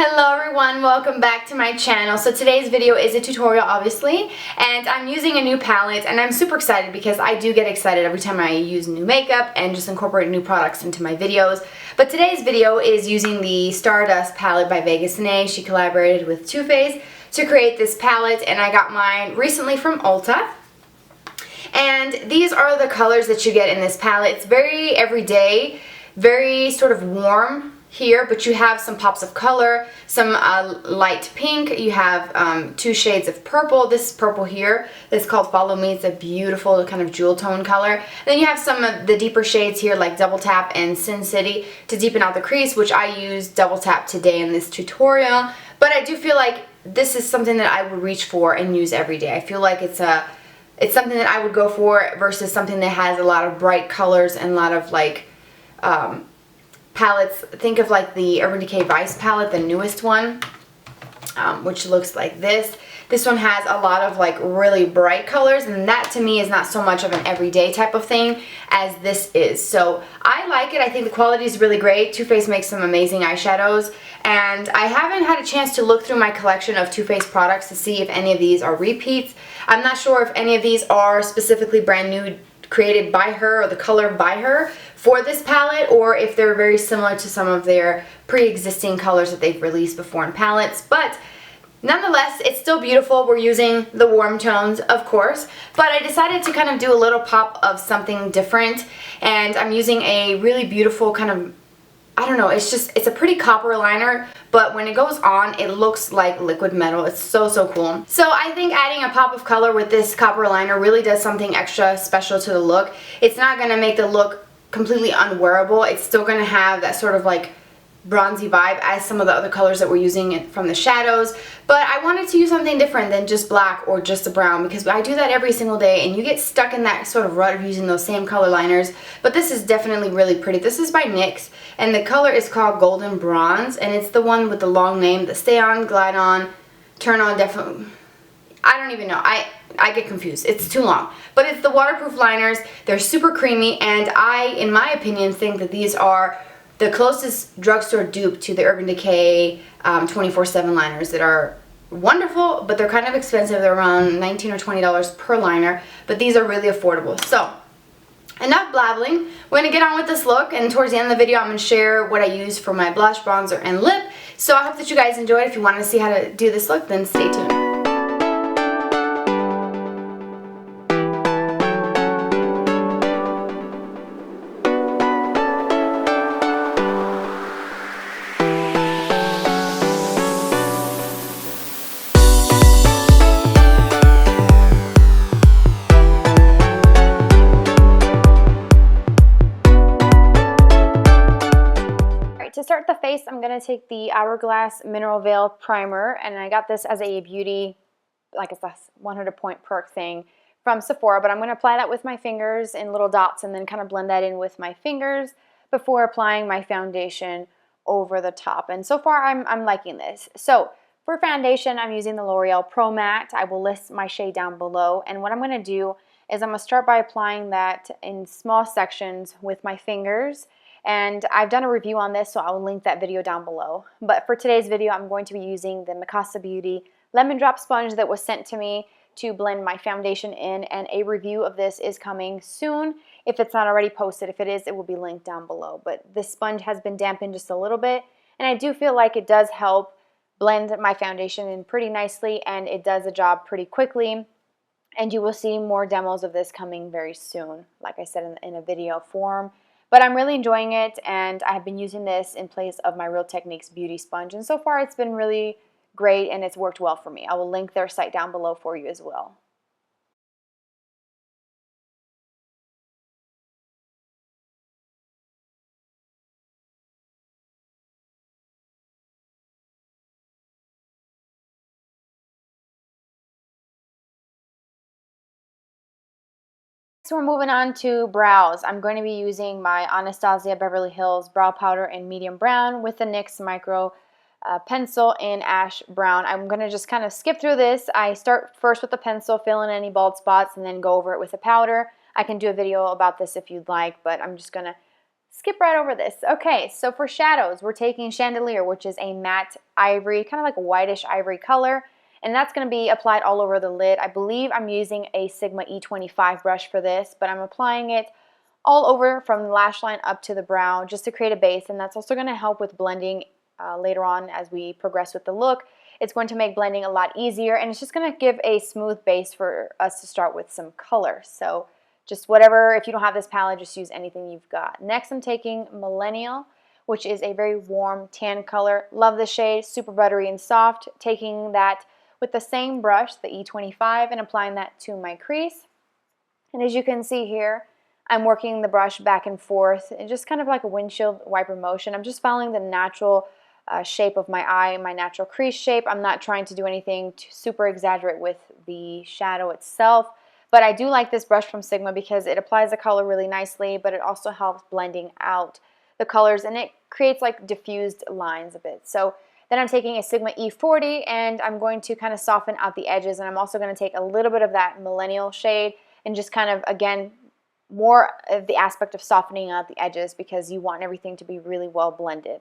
Hello everyone, welcome back to my channel. So today's video is a tutorial obviously, and I'm using a new palette and I'm super excited because I do get excited every time I use new makeup and just incorporate new products into my videos. But today's video is using the Stardust palette by Vegas Sine. She collaborated with Too Faced to create this palette and I got mine recently from Ulta. And these are the colors that you get in this palette. It's very everyday, very sort of warm here, but you have some pops of color, some light pink, you have two shades of purple. This purple here is called Follow Me. It's a beautiful kind of jewel tone color. And then you have some of the deeper shades here like Double Tap and Sin City to deepen out the crease, which I used Double Tap today in this tutorial. But I do feel like this is something that I would reach for and use every day. I feel like it's something that I would go for versus something that has a lot of bright colors and a lot of like palettes. Think of like the Urban Decay Vice palette, the newest one, which looks like this. This one has a lot of like really bright colors, and that to me is not so much of an everyday type of thing as this is. So I like it. I think the quality is really great. Too Faced makes some amazing eyeshadows, and I haven't had a chance to look through my collection of Too Faced products to see if any of these are repeats. I'm not sure if any of these are specifically brand new, created by her, or the color by her for this palette, or if they're very similar to some of their pre-existing colors that they've released before in palettes. But nonetheless, it's still beautiful. We're using the warm tones, of course, but I decided to kind of do a little pop of something different, and I'm using a really beautiful kind of, I don't know, it's a pretty copper liner, but when it goes on, it looks like liquid metal. It's so cool. So I think adding a pop of color with this copper liner really does something extra special to the look. It's not going to make the look completely unwearable. It's still going to have that sort of like bronzy vibe as some of the other colors that we're using from the shadows, but I wanted to use something different than just black or just a brown, because I do that every single day and you get stuck in that sort of rut of using those same color liners. But this is definitely really pretty. This is by NYX and the color is called Golden Bronze, and it's the one with the long name, the Stay On, Glide On, Turn On, definitely, I don't even know. I get confused. It's too long. But it's the waterproof liners. They're super creamy, and I, in my opinion, think that these are the closest drugstore dupe to the Urban Decay 24/7 liners that are wonderful, but they're kind of expensive. They're around $19 or $20 per liner, but these are really affordable. So, enough blabbling. We're going to get on with this look, and towards the end of the video, I'm going to share what I use for my blush, bronzer, and lip. So I hope that you guys enjoyed. If you want to see how to do this look, then stay tuned. To start the face, I'm going to take the Hourglass Mineral Veil Primer, and I got this as a beauty, like it's a 100 point perk thing from Sephora, but I'm going to apply that with my fingers in little dots and then kind of blend that in with my fingers before applying my foundation over the top. And so far I'm liking this. So for foundation, I'm using the L'Oreal Pro Matte. I will list my shade down below, and what I'm going to do is I'm going to start by applying that in small sections with my fingers. And I've done a review on this, so I'll link that video down below. But for today's video, I'm going to be using the Mikasa Beauty Lemon Drop Sponge that was sent to me to blend my foundation in, and a review of this is coming soon. If it's not already posted, if it is, it will be linked down below. But this sponge has been dampened just a little bit, and I do feel like it does help blend my foundation in pretty nicely, and it does the job pretty quickly. And you will see more demos of this coming very soon, like I said, in a video form. But I'm really enjoying it, and I have been using this in place of my Real Techniques Beauty Sponge, and so far it's been really great and it's worked well for me. I will link their site down below for you as well. So we're moving on to brows. I'm going to be using my Anastasia Beverly Hills Brow Powder in medium brown with the NYX Micro pencil in ash brown. I'm going to just kind of skip through this. I start first with the pencil, fill in any bald spots, and then go over it with the powder. I can do a video about this if you'd like, but I'm just going to skip right over this. Okay, so for shadows, we're taking Chandelier, which is a matte ivory, kind of like a whitish ivory color, and that's going to be applied all over the lid. I believe I'm using a Sigma E25 brush for this, but I'm applying it all over from the lash line up to the brow just to create a base, and that's also going to help with blending later on as we progress with the look. It's going to make blending a lot easier, and it's just going to give a smooth base for us to start with some color. So just whatever, if you don't have this palette, just use anything you've got. Next, I'm taking Millennial, which is a very warm tan color. Love the shade, super buttery and soft. Taking that with the same brush, the E25, and applying that to my crease. And as you can see here, I'm working the brush back and forth, and just kind of like a windshield wiper motion. I'm just following the natural shape of my eye, my natural crease shape. I'm not trying to do anything to super exaggerate with the shadow itself. But I do like this brush from Sigma because it applies the color really nicely, but it also helps blending out the colors, and it creates like diffused lines a bit. So then I'm taking a Sigma E40, and I'm going to kind of soften out the edges, and I'm also going to take a little bit of that Millennial shade and just kind of, again, more of the aspect of softening out the edges because you want everything to be really well blended.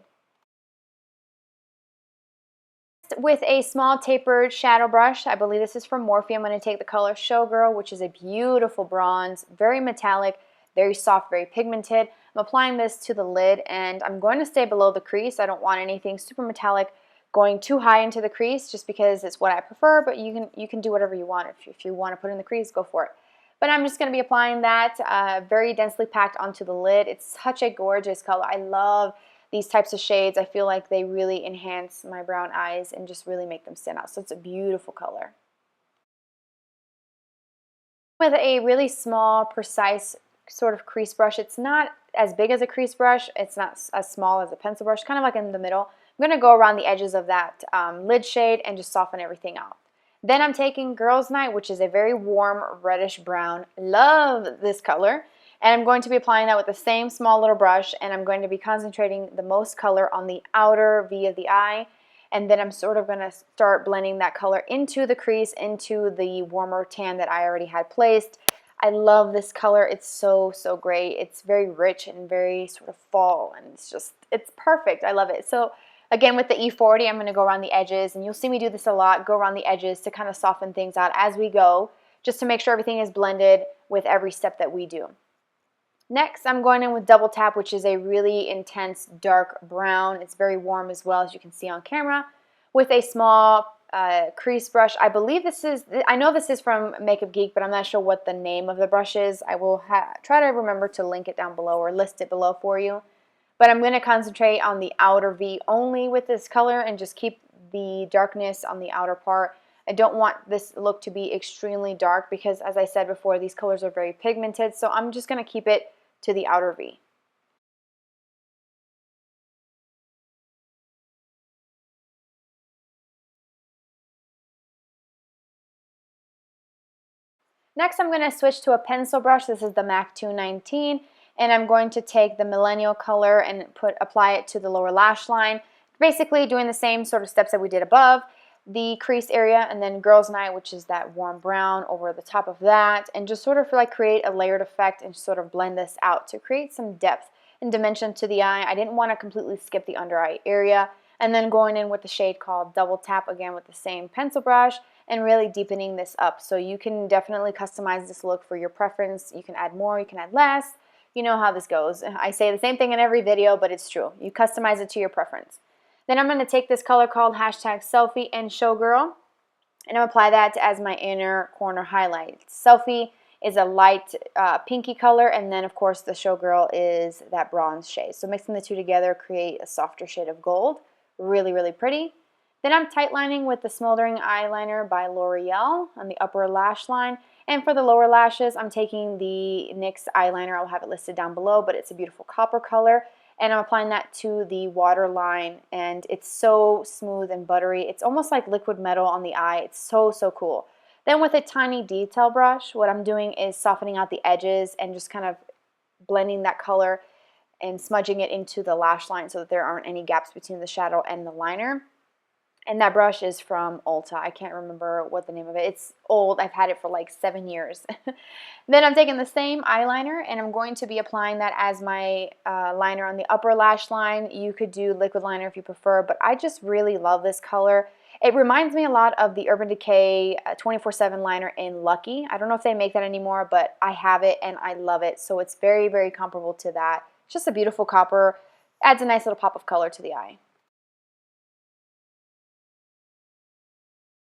With a small tapered shadow brush, I believe this is from Morphe, I'm going to take the color Showgirl, which is a beautiful bronze, very metallic, very soft, very pigmented. I'm applying this to the lid, and I'm going to stay below the crease. I don't want anything super metallic going too high into the crease just because it's what I prefer, but you can do whatever you want. If you want to put in the crease, go for it. But I'm just going to be applying that very densely packed onto the lid. It's such a gorgeous color. I love these types of shades. I feel like they really enhance my brown eyes and just really make them stand out. So it's a beautiful color. With a really small, precise sort of crease brush, it's not as big as a crease brush. It's not as small as a pencil brush, kind of like in the middle. I'm going to go around the edges of that lid shade and just soften everything out. Then I'm taking Girls Night, which is a very warm reddish brown. Love this color. And I'm going to be applying that with the same small little brush, and I'm going to be concentrating the most color on the outer V of the eye, and then I'm sort of going to start blending that color into the crease, into the warmer tan that I already had placed. I love this color. It's so, so great. It's very rich and very sort of fall, and it's perfect. I love it. So again, with the E40, I'm going to go around the edges, and you'll see me do this a lot, go around the edges to kind of soften things out as we go, just to make sure everything is blended with every step that we do. Next, I'm going in with Double Tap, which is a really intense dark brown. It's very warm as well, as you can see on camera, with a small crease brush. I know this is from Makeup Geek, but I'm not sure what the name of the brush is. I will try to remember to link it down below or list it below for you. But I'm going to concentrate on the outer V only with this color and just keep the darkness on the outer part. I don't want this look to be extremely dark because, as I said before, these colors are very pigmented, so I'm just going to keep it to the outer V. Next, I'm going to switch to a pencil brush. This is the MAC 219, and I'm going to take the Millennial color and apply it to the lower lash line, basically doing the same sort of steps that we did above, the crease area, and then Girls Night, which is that warm brown over the top of that, and just sort of like create a layered effect and sort of blend this out to create some depth and dimension to the eye. I didn't want to completely skip the under eye area, and then going in with the shade called Double Tap, again with the same pencil brush, and really deepening this up. So you can definitely customize this look for your preference. You can add more, you can add less. You know how this goes. I say the same thing in every video, but it's true. You customize it to your preference. Then I'm going to take this color called #Selfie and Showgirl, and I'll apply that as my inner corner highlight. Selfie is a light pinky color, and then of course the Showgirl is that bronze shade. So mixing the two together create a softer shade of gold. Really, really pretty. Then I'm tight lining with the Smoldering eyeliner by L'Oreal on the upper lash line. And for the lower lashes, I'm taking the NYX eyeliner. I'll have it listed down below, but it's a beautiful copper color. And I'm applying that to the waterline, and it's so smooth and buttery. It's almost like liquid metal on the eye. It's so, so cool. Then with a tiny detail brush, what I'm doing is softening out the edges and just kind of blending that color and smudging it into the lash line so that there aren't any gaps between the shadow and the liner. And that brush is from Ulta. I can't remember what the name of it. It's old. I've had it for like 7 years. Then I'm taking the same eyeliner and I'm going to be applying that as my liner on the upper lash line. You could do liquid liner if you prefer, but I just really love this color. It reminds me a lot of the Urban Decay 24/7 liner in Lucky. I don't know if they make that anymore, but I have it and I love it. So it's very, very comparable to that. It's just a beautiful copper. Adds a nice little pop of color to the eye.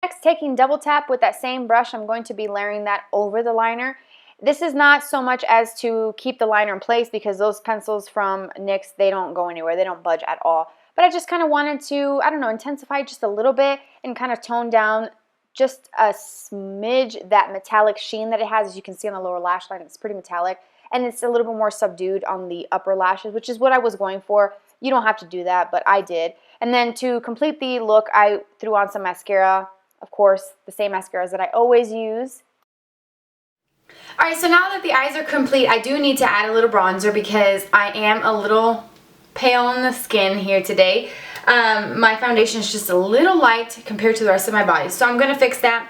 Next, taking double tap with that same brush, I'm going to be layering that over the liner. This is not so much as to keep the liner in place because those pencils from NYX, they don't go anywhere. They don't budge at all. But I just kind of wanted to, I don't know, intensify just a little bit and kind of tone down just a smidge that metallic sheen that it has. As you can see on the lower lash line, it's pretty metallic. And it's a little bit more subdued on the upper lashes, which is what I was going for. You don't have to do that, but I did. And then to complete the look, I threw on some mascara. Of course, the same mascaras that I always use. Alright, so now that the eyes are complete, I do need to add a little bronzer because I am a little pale in the skin here today. My foundation is just a little light compared to the rest of my body. So I'm going to fix that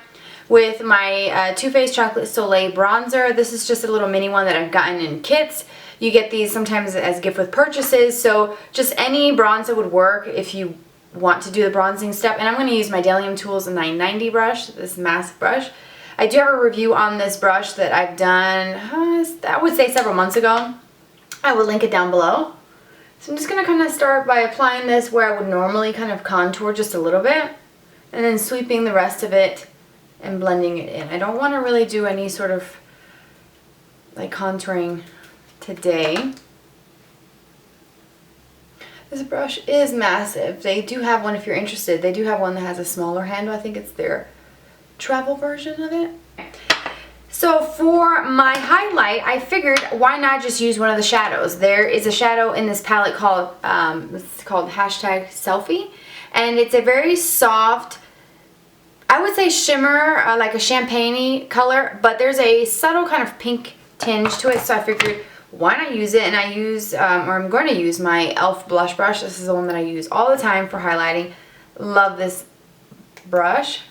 with my Too Faced Chocolate Soleil bronzer. This is just a little mini one that I've gotten in kits. You get these sometimes as a gift with purchases. So just any bronzer would work if you want to do the bronzing step. And I'm going to use my Bdellium Tools 990 brush, this massive brush. I do have a review on this brush that I've done, I would say several months ago. I will link it down below. So I'm just going to kind of start by applying this where I would normally kind of contour just a little bit. And then sweeping the rest of it and blending it in. I don't want to really do any sort of like contouring today. This brush is massive. They do have one if you're interested. They do have one that has a smaller handle. I think it's their travel version of it. So for my highlight, I figured why not just use one of the shadows. There is a shadow in this palette called, it's called #Selfie. And it's a very soft, I would say shimmer, like a champagne-y color, but there's a subtle kind of pink tinge to it. So I figured, why not use it? And I use, or I'm going to use my e.l.f. blush brush. This is the one that I use all the time for highlighting. Love this brush.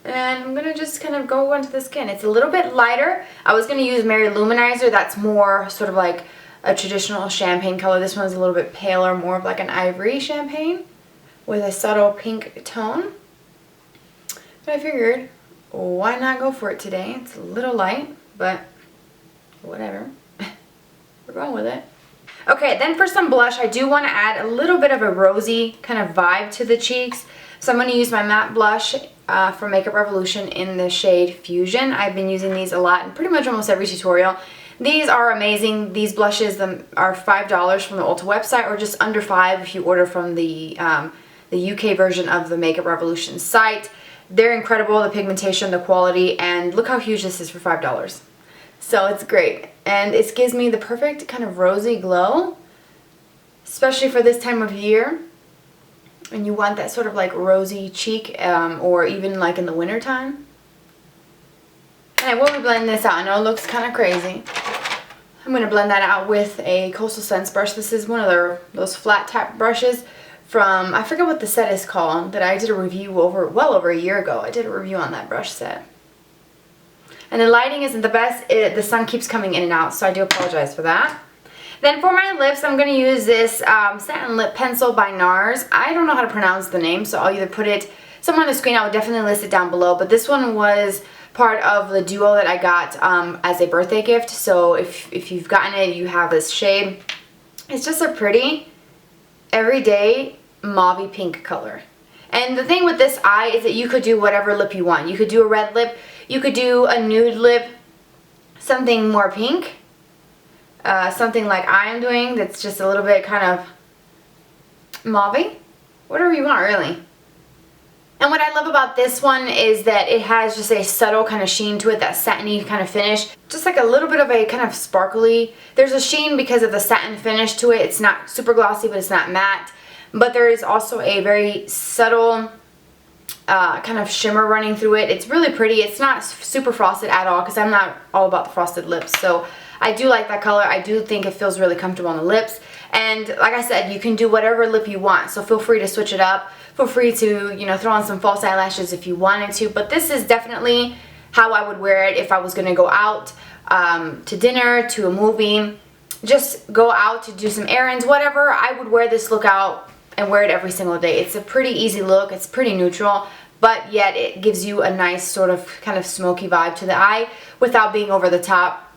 And I'm going to just kind of go onto the skin. It's a little bit lighter. I was going to use Mary Luminizer. That's more sort of like a traditional champagne color. This one's a little bit paler, more of like an ivory champagne with a subtle pink tone. But I figured, why not go for it today? It's a little light, but whatever. We're going with it. Okay, then for some blush, I do want to add a little bit of a rosy kind of vibe to the cheeks. So I'm going to use my matte blush from Makeup Revolution in the shade Fusion. I've been using these a lot in pretty much almost every tutorial. These are amazing. These blushes are $5 from the Ulta website, or just under $5 if you order from the UK version of the Makeup Revolution site. They're incredible, the pigmentation, the quality, and look how huge this is for $5. So it's great. And it gives me the perfect kind of rosy glow, especially for this time of year. And you want that sort of like rosy cheek, or even like in the winter time. And I will be blending this out. I know it looks kind of crazy. I'm going to blend that out with a Coastal Scents brush. This is one of those flat tap brushes from, I forget what the set is called, that I did a review well over a year ago. I did a review on that brush set. And the lighting isn't the best. The sun keeps coming in and out, so I do apologize for that. Then for my lips, I'm going to use this satin lip pencil by NARS. I don't know how to pronounce the name, so I'll either put it somewhere on the screen. I will definitely list it down below. But this one was part of the duo that I got as a birthday gift. So if you've gotten it, you have this shade. It's just a pretty, everyday, mauve pink color. And the thing with this eye is that you could do whatever lip you want. You could do a red lip. You could do a nude lip, something more pink. Something like I am doing that's just a little bit kind of mauve. Whatever you want, really. And what I love about this one is that it has just a subtle kind of sheen to it, that satiny kind of finish. Just like a little bit of a kind of sparkly. There's a sheen because of the satin finish to it. It's not super glossy, but it's not matte. But there is also a very subtle kind of shimmer running through it. It's really pretty. It's not super frosted at all because I'm not all about the frosted lips. So I do like that color. I do think it feels really comfortable on the lips. And like I said, you can do whatever lip you want, so feel free to switch it up. Feel free to, you know, throw on some false eyelashes if you wanted to, but this is definitely how I would wear it if I was going to go out to dinner, to a movie, just go out to do some errands, whatever. I would wear this look out and wear it every single day. It's a pretty easy look. It's pretty neutral, but yet it gives you a nice sort of kind of smoky vibe to the eye without being over the top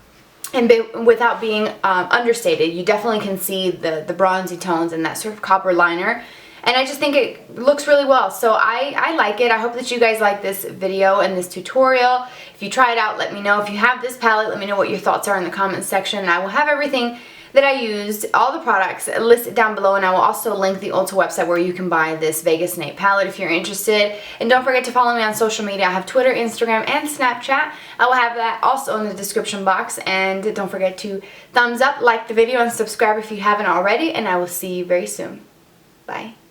and without being understated. You definitely can see the bronzy tones and that sort of copper liner. And I just think it looks really well. So I like it. I hope that you guys like this video and this tutorial. If you try it out, let me know. If you have this palette, let me know what your thoughts are in the comments section. I will have everything that I used, all the products listed down below, and I will also link the Ulta website where you can buy this Vegas Nape palette if you're interested. And don't forget to follow me on social media. I have Twitter, Instagram, and Snapchat. I will have that also in the description box. And don't forget to thumbs up, like the video, and subscribe if you haven't already. And I will see you very soon. Bye.